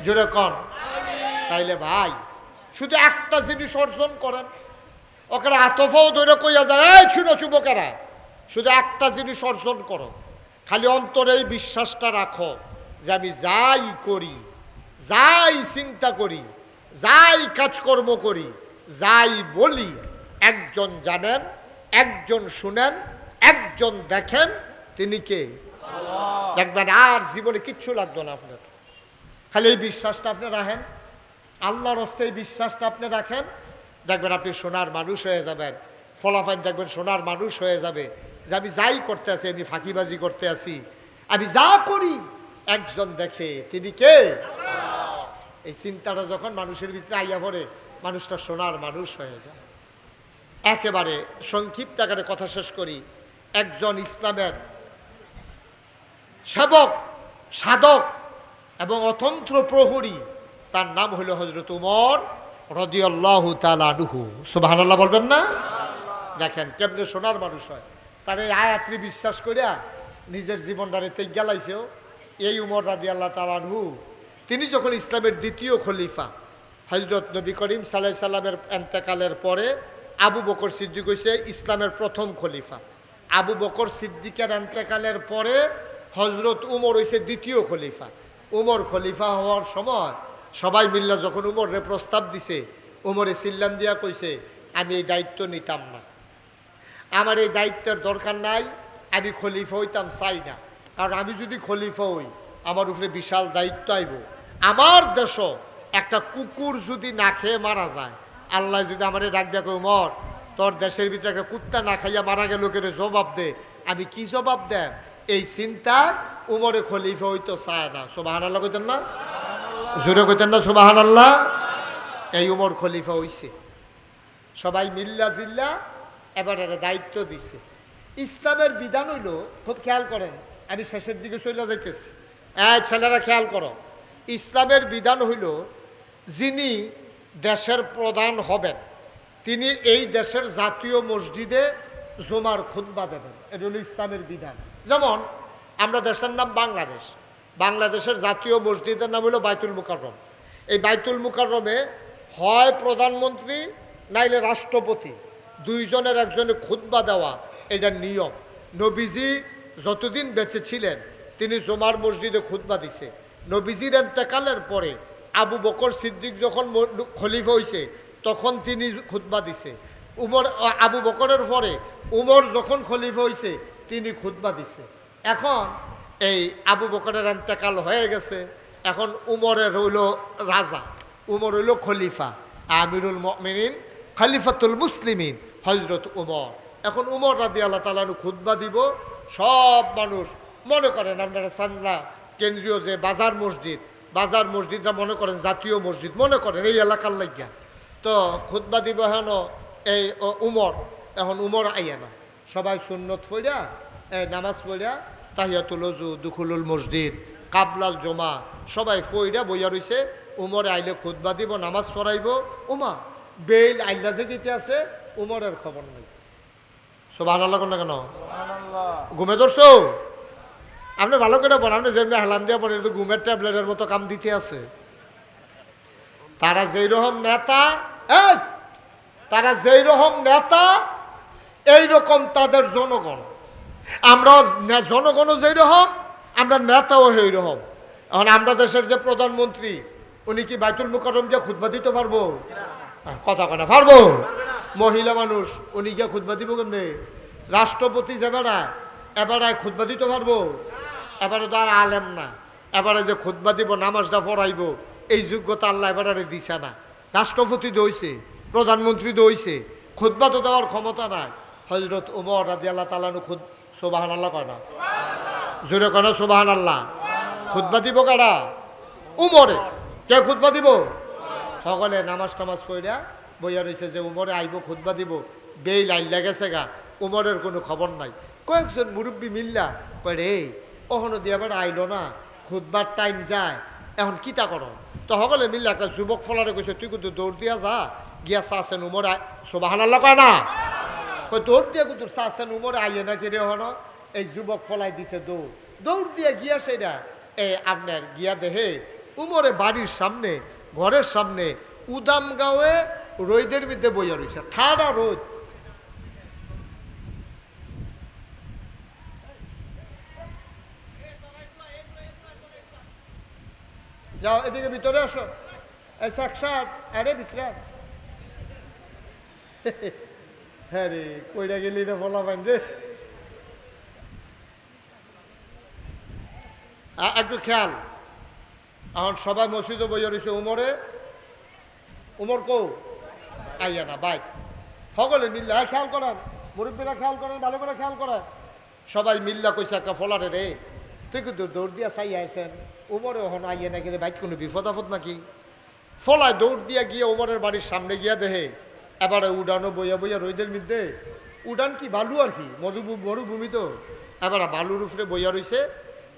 জোরে কন। তাইলে ভাই শুধু একটা জিনিস অর্জন করেন, ওকে আতফাও ধরে কইয়া যায়, এই শুনো যুবকেরা, শুধু একটা জিনিস অর্জন করো, খালি অন্তরে এই বিশ্বাসটা রাখো যে আমি যাই করি, যাই চিন্তা করি, যাই কাজকর্ম করি, যাই বলি, একজন জানেন, একজন শুনেন, একজন দেখেন, তিনি কে? দেখবেন আর জীবনে কিচ্ছু লাগতো না আপনার, খালি এই বিশ্বাসটা আপনি রাখেন, আল্লাহর হস্তে এই বিশ্বাসটা আপনি রাখেন, দেখবেন আপনি সোনার মানুষ হয়ে যাবেন। ফলাফল দেখবেন সোনার মানুষ হয়ে যাবে যে আমি যাই করতে আছি, আমি ফাঁকিবাজি করতে আছি, আমি যা করি একজন দেখে, তিনি কে? এই চিন্তাটা যখন মানুষের ভিতরে আইয়া পড়ে, মানুষটা সোনার মানুষ হয়ে যায়। একেবারে সংক্ষিপ্ত আকারে কথা শেষ করি। একজন ইসলামের সেবক, সাধক এবং অতন্ত্র প্রহরী, তার নাম হইল হযরত উমর রাদিয়াল্লাহু তাআলা আনহু। সুবহানাল্লাহ বলবেন না? দেখেন কেমনে সোনার মানুষ হয়। তার এই আয়াতটি বিশ্বাস করিয়া নিজের জীবনটারে তেই গেলাইছেও এই উমর রাদিয়াল্লাহু তাআলা আনহু। তিনি যখন ইসলামের দ্বিতীয় খলিফা, হযরত নবী করিম সাল্লাল্লাহু আলাইহি সাল্লামের ইন্তেকালের পরে আবু বকর সিদ্দিক হইছে ইসলামের প্রথম খলিফা। আবু বকর সিদ্দিকের ইন্তেকালের পরে হযরত উমর হইছে দ্বিতীয় খলিফা। উমর খলিফা হওয়ার সময় সবাই মিল্লা যখন উমরে প্রস্তাব দিছে, উমরে সিল্লান দিয়া কইছে, আমি এই দায়িত্ব নিতাম না, আমার এই দায়িত্বের দরকার নাই, আমি খলিফা হইতাম চাই না, কারণ আমি যদি খলিফা হই আমার উপরে বিশাল দায়িত্ব আইব। আমার দেশ একটা কুকুর যদি না খেয়ে মারা যায়, আল্লাহ যদি আমার ডাক দেয়, উমর তোর দেশের ভিতরে একটা কুত্তা না খাইয়া মারা গেল, লোকের জবাব দে, আমি কি জবাব দেন? এই চিন্তা উমরে খলিফা হইতো চায় না। সুবহানাল্লাহ কইতেন না? জোরে কইতেন না সুবহানাল্লাহ? এই উমর খলিফা হইছে, সবাই মিল্লা জিল্লা এবার একটা দায়িত্ব দিছে। ইসলামের বিধান হইল, খুব খেয়াল করেন, আমি শেষের দিকে চলে যাইতেছি, ছেলেরা খেয়াল করো, ইসলামের বিধান হইল যিনি দেশের প্রধান হবেন তিনি এই দেশের জাতীয় মসজিদে জুমার খুতবা দেবেন। এটা হলো ইসলামের বিধান। যেমন আমরা দেশের নাম বাংলাদেশ, বাংলাদেশের জাতীয় মসজিদের নাম হলো বাইতুল মুকাররম। এই বাইতুল মুকাররমে হয় প্রধানমন্ত্রী নাইলে রাষ্ট্রপতি, দুইজনের একজনে খুতবা দেওয়া, এটা নিয়ম। নবীজি যতদিন বেঁচে ছিলেন তিনি জুমার মসজিদে খুতবা দিছে। নবীজির ইন্তেকালের পরে আবু বকর সিদ্দিক যখন খলিফা হইছে তখন তিনি খুতবা দিছে। উমর, আবু বকরের পরে উমর যখন খলিফা হইছে তিনি খুতবা দিছে। এখন এই আবু বকরের ইন্তেকাল হয়ে গেছে, এখন উমরের হইল রাজা, উমর হইল খলিফা, আমিরুল মুমিনিন খলিফাতুল মুসলিমিন হযরত উমর। এখন উমর রাদিয়াল্লাহু তাআলা খুতবা দিব, সব মানুষ মনে করেন আপনারা চান্দা কেন্দ্রীয় যে বাজার মসজিদ, বাজার মসজিদটা মনে করেন জাতীয় মসজিদ মনে করেন এই এলাকার লাগিয়া, তো খুতবা দিব হেন এই উমর। এখন উমর আইয়া না, সবাই সুন্নত পড়িয়া নামাজ পড়িয়া তাহিয়াতুল ওযু, দুখুলুল মসজিদ, কাবলাল জমা সবাই ফইরা বইয়া রইছে। উমরে আইলে খুতবা দিব, নামাজ পড়াইব। উমা বেল আইলা যে গেতে আছে, উমরের খবর নেই। সুবহানাল্লাহ কোন না কেন? ঘুমে ধরছো? আপনি ভালো করে বলেন, আপনি যেমনি হেলান দিয়া বলেন, ঘুমের ট্যাবলেটের মতো কাম দিতে আছে। তারা যেই রকম নেতা, তারা যেই রকম নেতা এইরকম তাদের জনগণ। আমরা জনগণও যেই রকম, আমরা নেতাও সেই রকম। এখন আমরা দেশের যে প্রধানমন্ত্রী, উনি কি বাইতুল মুকাররম গিয়ে খুতবা দিতে পারবো? কথা কনা পারবো? মহিলা মানুষ উনি গিয়ে খুতবা দিব কেমনে? রাষ্ট্রপতি যে বেড়ায় এবারে খুতবা দিতে পারবো? এবারে তো আর আলেম না, এবারে যে খুতবা দিব নামাজটা পড়াইব এই যোগ্যতা আল্লাহ এবারে দিছে না। রাষ্ট্রপতি দইছে, প্রধানমন্ত্রী দইছে, খুতবা তো দেওয়ার ক্ষমতা নাই। হযরত উমর রাদিয়াল্লাহু তাআলা সুবহানাল্লাহ কয় না? জোরে কয় না সুবহানাল্লাহ? খুতবা দিব কারা? উমরে। কে খুতবা দিব? সকলে নামাজ টামাজ পড়িয়া বইয়া রয়েছে যে উমরে আইব খুতবা দিব। বেই লাইন লেগেছে গা, উমরের কোনো খবর নাই। কয়েকজন মুরব্বী মিল্লা কয় রে কখনো দিয়ে আবার আইলো না, খুতবার টাইম যায়, এখন কিতা করো? তো সকলে মিল্লা একটা যুবক ফলারে কইছে, তুই কিন্তু দৌড় দিয়া যা, গিয়া চাচ্ছেন উমরে। সুবহানাল্লাহ কয় না? কই দৌড় দিয়া কিন্তু চাচ্ছেন উমরে আইয়ে না কিরে হন। এই যুবক ফলাই দিছে দৌড়, দৌড় দিয়া গিয়া সেটা আপনার গিয়া দেহে উমরে বাড়ির সামনে ঘরের সামনে উদাম গাঁয়ে রোদের মধ্যে বইয়া রয়েছে, ঠাডা রোদ। যাও এদিকে ভিতরে আসো, আরে ভিতরে। হ্যাঁ রে, কইরা গেলি না বলা পাইন রে। একটু খেয়াল, এখন সবাই মসজিদে বইয়া রয়েছে। উমর কৌ আইয়া না বাইক সকলে মিল্লা খেয়াল করেন, মুরব্বীরা খেয়াল করেন, ভালো করে খেয়াল করেন। সবাই মিল্লা কইছে একটা ফলারে রে, তুই কিন্তু দৌড় দিয়া চাই আইছেন, উমরে ওখানে আইয়া নাকি রে, বাইক কোনো বিপদ আপদ নাকি? ফলায় দৌড় দিয়া গিয়ে উমরের বাড়ির সামনে গিয়া দেহে এবারে উডানো বইয়া বইয়া রইদের মধ্যে। উডান কি বালু আর কি, মরুভূমি তো, এবার বালুর উপরে বইয়া রইছে।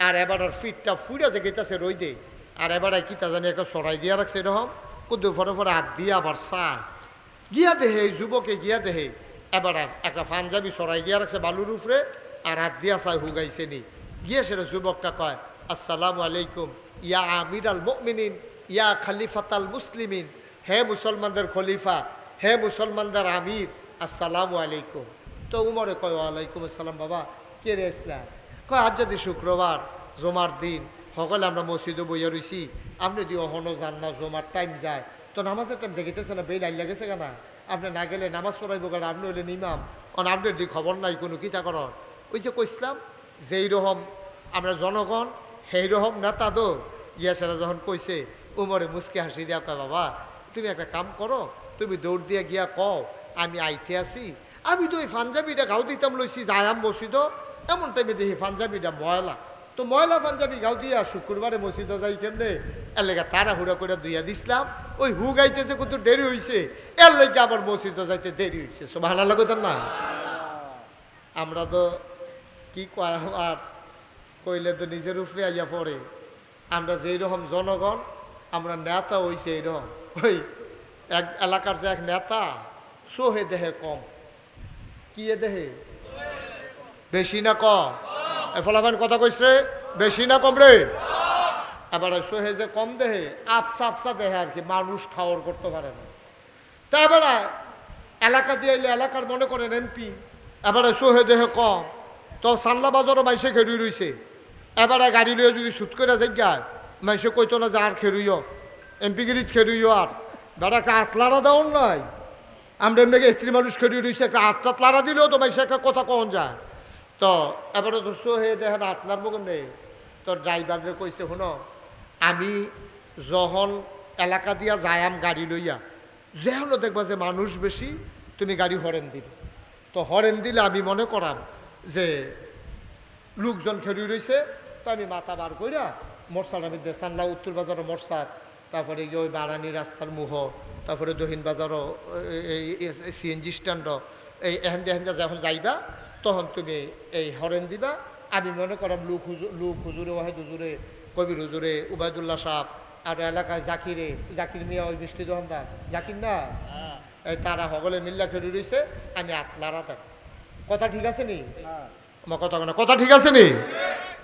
আর এবার ফিটটা ফুড়া যে গেতেছে রইদে। আর এবার কি তা জানি একটা সরাই দিয়া রাখছে এরকম, কুদ্দু ফটো ফটো হাত দিয়ে আবার চায় গিয়া দেহে, এই যুবকে গিয়া দেহে এবার একটা পাঞ্জাবি সরাই গিয়া রাখছে বালুর উপরে, আর হাত দিয়া চায় হুগাইছে নি। গিয়ে সেটা যুবকটা কয়, আসসালামু আলাইকুম ইয়া আমির আল মুমিনিন ইয়া খলিফাতাল মুসলিমিন, হে মুসলমানদের খলিফা, হে মুসলমানদের আমির, আসসালামু আলাইকুম। তো উমরে কয়, ওয়ালাইকুম আসসালাম। বাবা কে রে ইসলাম? কয় আজ যদি শুক্রবার জমার দিন সকলে আমরা মসজিদে বইয়া রইছি, আপনি যদি অহনো যান না, জমার টাইম যায় তো নামাজের টাইম জেগেতেছে না, বেল আইলা গেছে কেনা, আপনি না গেলে নামাজ পড়াইব কেন, আপনি হইলেন ইমাম, আপনার দিকে খবর নাই কোনো কিতা কর। ওই যে কইসলাম যেই রকম আমরা জনগণ সেই রকম নেতা দো গিয়াসারা যখন কইছে, উমরে মুসকে হাসি দিয়া কয়, বাবা তুমি একটা কাম করো, তুমি দৌড় দিয়া গিয়া কও আমি আইতে আসি। আমি তো ওই পাঞ্জাবিটা গাও দিতাম লইছি যায়াম মসজিদ, এমন টাইমে দেখি পাঞ্জাবিটা ময়লা, তো ময়লা পাঞ্জাবি গাও দিয়া শুক্রবারে মসজিদে যাই কেমনে, এর লেগে তারা হুড়া করে দুইয়া দিছিলাম। ওই হু গাইতেছে কত দেরি হয়েছে, এর লেগে আবার মসজিদে যাইতে দেরি হয়েছে। সব ভালো লাগতো না? আমরা তো কি কয় আর কইলে তো নিজের উপরে আইয়া পড়ে। আমরা যেই রকম জনগণ, আমরা নেতা হইছে এইরকম। ওই এক এলাকার যে এক নেতা, সোহে দেহে কম, কি এ দেহে বেশি না কম? ফলাফান কথা কইছে, বেশি না কম রে? এবার সোহে যে কম দেহে, আফসা আফসা দেহে আর কি, মানুষ ঠাওর করতে পারে না। তা এবার এলাকা দিয়ে এলে এলাকার মনে করেন এমপি, এবারে সোহে দেহে কম, তো সানলা বাজারও মাইসে খেরুই রইছে। এবারে গাড়ি লইয়া যদি সুত করে যাই মাইসে কইতো না যে আর খেরুইও এমপি গিরিত খেরুইও, আর বেড়াকে আতলারা দেওয়ার নাই। আমরা এমনি স্ত্রী মানুষ খেরুই রইছে, একটা আটটা লারা দিলেও তো মাইসে একটা কথা কখন যায়। তো এবারে তো সোহে দেখেন আতলার মুখ নেই। তো ড্রাইভারে কইছে, শুনো আমি যখন এলাকা দিয়া যায়াম গাড়ি লইয়া, যেহনো দেখবা যে মানুষ বেশি, তুমি গাড়ি হরেন দিবে। তো হরেন দিলে আমি মনে করাম যে লোকজন খেরুই রয়েছে, তো আমি মাথা বার করিয়া মোরসার আমি সান্না উত্তর বাজারও মোরসাদ, তারপরে ওই বারানি রাস্তার মুহ, তারপরে দক্ষিণ বাজারও সিএনজি স্ট্যান্ডও, এই এহেন্দা যখন যাইবা তখন তুমি এই হরেন দিবা। আমি মনে করাম লুক হুজুরে ওয়াহেদ হুজুরে, কবির হুজুরে, উবায়দুল্লাহ সাহেব, আর এলাকায় জাকির মিয়া, ওই মিষ্টি দোকানদার জাকির না, এই তারা সকলে মিল্লা খেরুই রয়েছে, আমি আতলারা থাক। কথা ঠিক আছে নি? আমার কথা ঠিক আছে নি?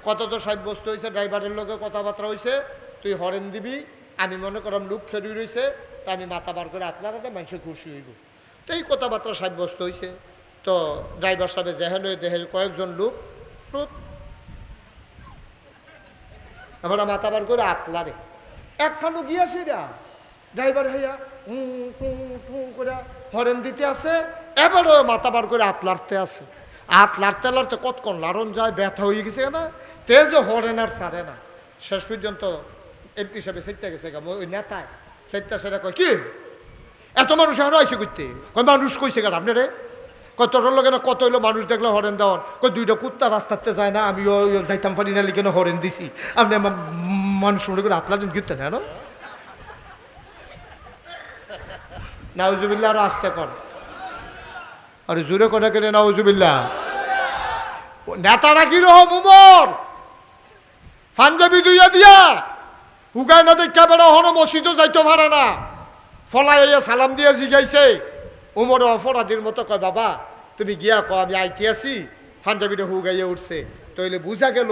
কত তো সাব্যস্ত হয়েছে, ড্রাইভারের লোকে কথাবার্তা হয়েছে, তুই হরেন দিবি। আমি মনে করলাম লোক খেরুই রয়েছে, তা আমি মাথা বার করে আতলারাতে মানুষের খুশি হইব। তো এই কথাবার্তা সাব্যস্ত হয়েছে। তো ড্রাইভার সাহেব যেহেন দেখে কয়েকজন লোক আমরা মাথা বার করে আতলারে একখানো গিয়াছি না, ড্রাইভার হাইয়া করে হরেন দিতে আছে, এবারও মাথা বার করে আতলারতে আছে। লাড়তে লাড়তে কতক্ষণ লাড়ন যায়, ব্যথা হয়ে গেছে না, তেজও হরেন আর সারে না। শেষ পর্যন্ত এমপি সাহেব সেটা গেছে, ওই নেতায় সেটা সেটা কয়, কি এত মানুষ এখন আইসে করতে? কয় মানুষ কইছে কেন আপনি রে? কয় তোর লোকে না কত হইলো মানুষ দেখলে হরেন দেওয়ান। কয় দুইটা কুত্তা রাস্তাতে যায় না, আমিও যাইতাম পারি না, লিখে হরেন দিছি, আপনি মানুষ মনে করে আতলা দিন গিরতেন হ্যাঁ? নাউজুবিল্লাহ, আরো আসতে কর, আরে জোরে কথা কেন নাউজুবিল্লাহ। নেতারা কিরকম উমর, পাঞ্জাবি দুইয়া দিয়া হুগাই না দেখা বেড়া হনো মসজিদও যাইতে পারে না, ফলাই সালাম দিয়ে জিগাইছে। উমর অপরাধীর মতো কয়, বাবা তুমি গিয়া কয় আমি আইতে আছি, পাঞ্জাবিটা হুগাইয়ে উঠছে। তইলে বুঝা গেল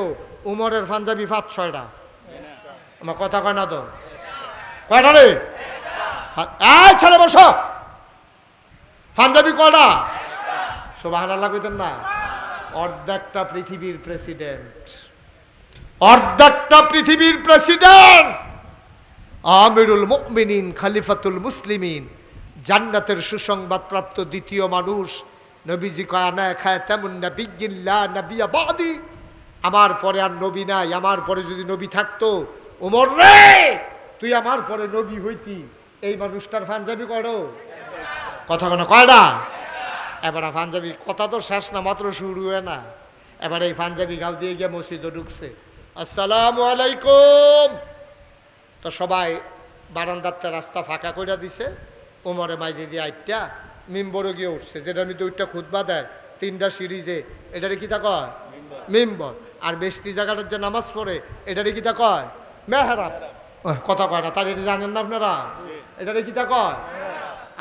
উমরের পাঞ্জাবি ৫-৬টা, আমার কথা কয় না তো, কয়টা রে? এই ছেলে বসো, পাঞ্জাবি কয়টা? সুবহানাল্লাহ কইতেন না? অর্ধেকটা পৃথিবীর প্রেসিডেন্ট, অর্ধেকটা পৃথিবীর প্রেসিডেন্ট, আমিরুল মুমিনিন, খলিফাতুল মুসলিমিন, জান্নাতের সুসংবাদ প্রাপ্ত দ্বিতীয় মানুষ। নবীজি কয় আনা খাতামুন নাবিয়্যিন লা নাবিয়্যা বাদি, আমার পরে আর নবী নাই, আমার পরে যদি নবী থাকতো, ওমর রে তুই আমার পরে নবী হইতি। এই মানুষটার পাঞ্জাবি করো কথা কেন কয়টা? এবার পাঞ্জাবি কথা তো শেষ না, মাত্র শুরু হয় না। এবার এই পাঞ্জাবি গাও দিয়ে গিয়ে মসজিদে ঢুকছে, আসসালামু আলাইকুম। তো সবাই বারান্দাতে রাস্তা ফাঁকা করে দিছে। ওমরে মাইদি দিয়ে আইটা মিম্বরে গিয়ে উঠছে, যেটার মধ্যে ওইটা খুতবা দেয় 3টা সিরিজে, এটারে কিতা কয়? মিম্বর। আর বেশি জায়গাটার যে নামাজ পড়ে এটারে কিতা কয়? মেহরাব। কথা কয় না, তার এটা জানেন না আপনারা? এটারে কিতা কয়?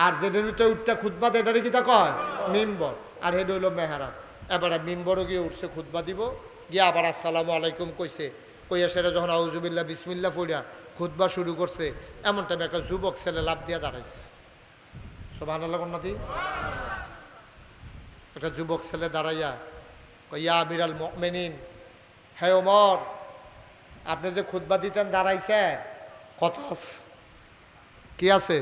আর যেটার ভিতরে উঠটা খুতবা দেয় এটারে কিতা কয়? মিম্বর। আর এটা হইলো মেহরাব। এবারে মিম্বরে গিয়ে উঠছে, খুতবা দিব, গিয়ে আবার আসসালামু আলাইকুম কইছে। কইয়া সেটা যখন আউযুবিল্লাহ বিসমিল্লাহ পড়িয়া খুতবা শুরু করছে, এমন টাইমে একটা যুবক ছেলে লাফ দিয়া দাঁড়াইছে। সুবহানাল্লাহ কন্নাতি? একটা যুবক ছেলে দাঁড়াইয়া ইয়া আমিরাল মুমিনিন, হে ওমর, আপনি যে খুতবা দিতেন দাঁড়াইছে, কথা আছে? কি আছে?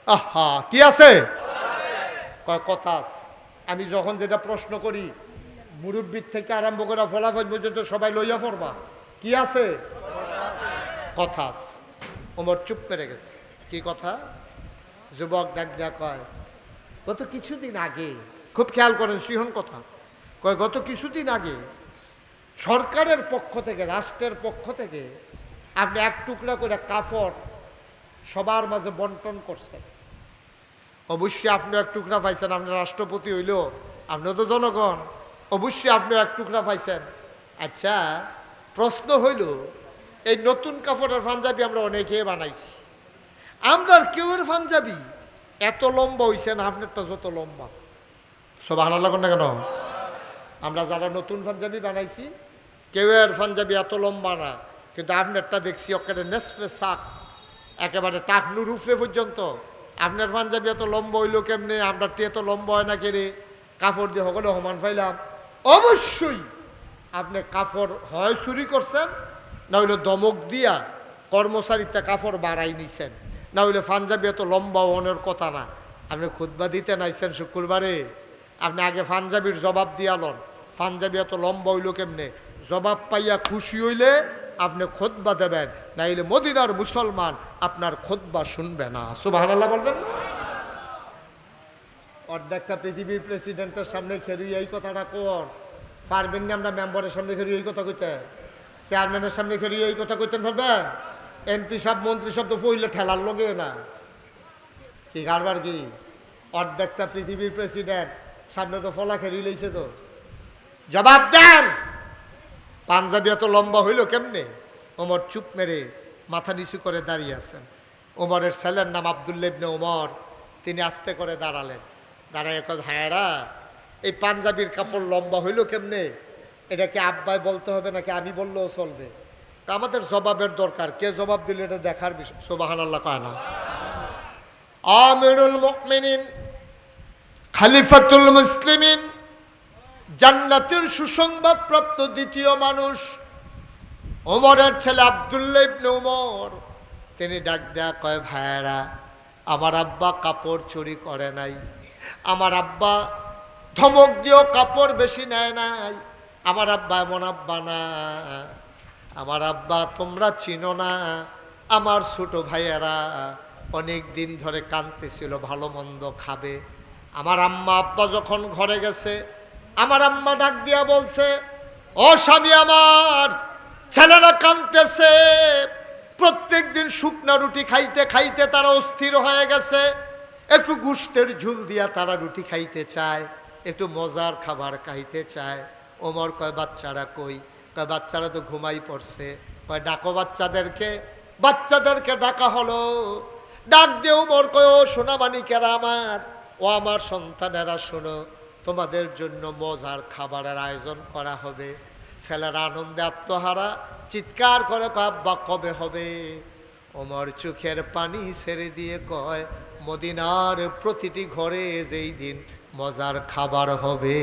আহা, কি আছে? কয় কথা আছে। আমি যখন যেটা প্রশ্ন করি, মুরব্বীর থেকে আরম্ভ করে ফলাফল পর্যন্ত সবাই লইয়া পড়বা। কি আছে? কথা আছে। ওমর চুপ মেরে গেছে। কি কথা? যুবক ডাক দেয়া কয়, গত কিছুদিন আগে, খুব খেয়াল করেন সিহন কথা, কয় গত কিছুদিন আগে সরকারের পক্ষ থেকে, রাষ্ট্রের পক্ষ থেকে আপনি এক টুকরা করে কাপড় সবার মাঝে বন্টন করছেন। অবশ্যই আপনি এক টুকরা পাইছেন, আপনি রাষ্ট্রপতি হইল, আপনিও তো জনগণ, অবশ্যই আপনি এক টুকরা পাইছেন। আচ্ছা, প্রশ্ন হইল, এই নতুন কাপড়ের পাঞ্জাবি আমরা অনেকে বানাইছি, আমরা কেউর পাঞ্জাবি এত লম্বা হইছে না আপনারটা যত লম্বা। সুবহানাল্লাহ না কেন? আমরা যারা নতুন পাঞ্জাবি বানাইছি কেউর পাঞ্জাবি এত লম্বা না, কিন্তু আপনারটা দেখছি ওখানে নেসফে শাক, একেবারে টাকনুর উফরে পর্যন্ত। আপনার পাঞ্জাবি এত লম্বা হইল কেমনে? আপনার এত লম্বা হয় না কেড়ে? কাপড় দিয়ে সকলে সমান পাইলাম। অবশ্যই আপনি কাপড় হয় চুরি করছেন, না হইলে দমক দিয়া কর্মচারীতে কাপড় বাড়াই নিছেন, না হইলে পাঞ্জাবি এত লম্বা হওয়ার কথা না। আপনি খুতবা দিতে নাইছেন শুক্রবারে, আপনি আগে পাঞ্জাবির জবাব দিয়া লন, পাঞ্জাবি এত লম্বা হইল কেমনে? জবাব পাইয়া খুশি হইলে আপনি খুতবা দেবেন, নাইলে মদিনার মুসলমান আপনার খুতবা শুনবে না। সুবহানাল্লাহ বলবেন না? অর্ধেকটা পৃথিবীর প্রেসিডেন্টের সামনে খেলিয়ে এই কথাটা কর পারবেন না? আমরা মেম্বারের সামনে খেলিয়ে এই কথা কইতে, চেয়ারম্যানের সামনে খেলিয়ে এই কথা কইতেন পারবেন? এমপি সব, মন্ত্রী সব তো পইলে ঠেলার লগে না, কি কারবার কি? অর্ধেকটা পৃথিবীর প্রেসিডেন্ট সামনে তো ফলা খেলিয়ে লইছে, তো জবাব দেন। পাঞ্জাবি এত লম্বা হইল কেমনে? ওমর চুপ মেরে মাথা নিচু করে দাঁড়িয়ে আছেন। ওমরের ছেলের নাম আব্দুল্লাহ ইবনে ওমর। তিনি আস্তে করে দাঁড়ালেন, দাঁড়ায় কয়, ভাইয়ারা, এই পাঞ্জাবির কাপড় লম্বা হইল কেমনে? এটা কি আব্বাই বলতে হবে নাকি আমি বললেও চলবে? তা আমাদের জবাবের দরকার, কে জবাব দিলে এটা দেখার বিষয়। সুবহানাল্লাহ কয় না? আমিরুল মুমিনিন, খলিফাতুল মুসলিমিন, জান্নাতের সুসংবাদ প্রাপ্ত দ্বিতীয় মানুষ, ওমরের ছেলে আব্দুল্লাহ ইবনে ওমর। তিনি ডাক দেয়া কয়, ভাইয়ারা, আমার আব্বা কাপড় চুরি করে নাই, আমার আব্বা ধমক দিয়েও কাপড় বেশি নেয় নাই, আমার আব্বা এমন আব্বা না, আমার আব্বা তোমরা চিনো না। আমার ছোট ভাইয়েরা অনেক দিন ধরে কাঁদতেছিল, ভালো মন্দ খাবে। আমার আম্মা আব্বা যখন ঘরে গেছে, আমার আম্মা ডাক দিয়া বলছে, ও স্বামী আমার, ছেলেরা কাঁদতেছে, প্রত্যেক দিন শুকনা রুটি খাইতে খাইতে তারা অস্থির হয়ে গেছে, একটু গোশতের ঝুল দিয়া তারা রুটি খাইতে চায়, একটু মজার খাবার খাইতে চায়। ওমর কয়, বাচ্চারা কই? কয়, বাচ্চারা তো ঘুমাই পড়ছে। কয়, ডাকো বাচ্চাদেরকে। বাচ্চাদেরকে ডাকা হলো। ডাক দিয়ে ওমর কয়, ও সোনামানিকেরা আমার, ও আমার সন্তানেরা, শোনো, তোমাদের জন্য মজার খাবারের আয়োজন করা হবে। ছেলেরা আনন্দে আত্মহারা, চিৎকার করে কয় আব্বা কবে হবে? ওমর চোখের পানি ছেড়ে দিয়ে কয় মদিনার প্রতিটি ঘরে যেই দিন মজার খাবার হবে।